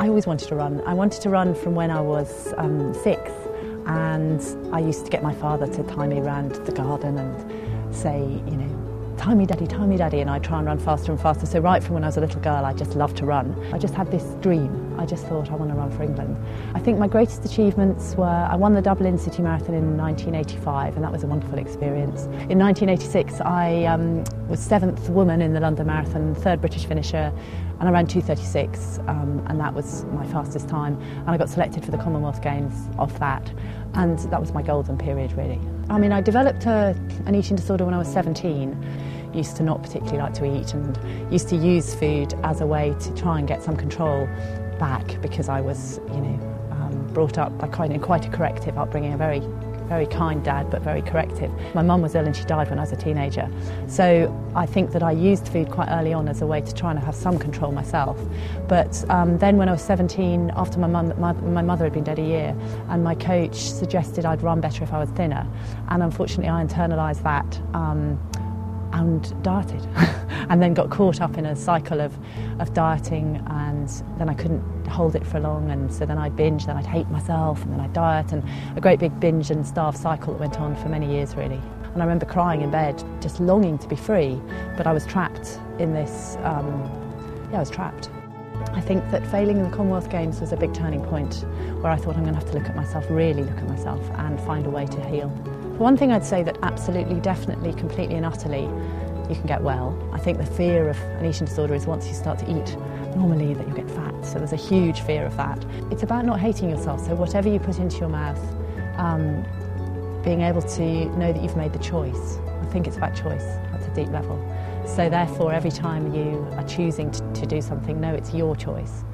I always wanted to run. I wanted to run from when I was 6, and I used to get my father to tie me around the garden and say, you know, tie me daddy, and I'd try and run faster and faster. So right from when I was a little girl, I just loved to run. I just had this dream. I just thought, I want to run for England. I think my greatest achievements were, I won the Dublin City Marathon in 1985, and that was a wonderful experience. In 1986, I was 7th woman in the London Marathon, 3rd British finisher, and I ran 2:36, and that was my fastest time. And I got selected for the Commonwealth Games off that, and that was my golden period, really. I mean, I developed an eating disorder when I was 17. Used to not particularly like to eat, and used to use food as a way to try and get some control back, because I was, you know, brought up by quite a corrective upbringing, a very kind dad, but very corrective. My mum was ill and she died when I was a teenager. So I think that I used food quite early on as a way to try and have some control myself. But then when I was 17, after my mother had been dead a year, and my coach suggested I'd run better if I was thinner. And unfortunately I internalised that and dieted. And then got caught up in a cycle of dieting, and then I couldn't hold it for long, and so then I'd binge, then I'd hate myself, and then I'd diet, and a great big binge and starve cycle that went on for many years, really. And I remember crying in bed, just longing to be free, but I was trapped in this, I was trapped. I think that failing in the Commonwealth Games was a big turning point, where I thought I'm going to have to look at myself, really look at myself, and find a way to heal. One thing I'd say that absolutely, definitely, completely and utterly you can get well. I think the fear of an eating disorder is once you start to eat normally that you'll get fat, so there's a huge fear of that. It's about not hating yourself, so whatever you put into your mouth, being able to know that you've made the choice. I think it's about choice at a deep level. So therefore, every time you are choosing to do something, know it's your choice.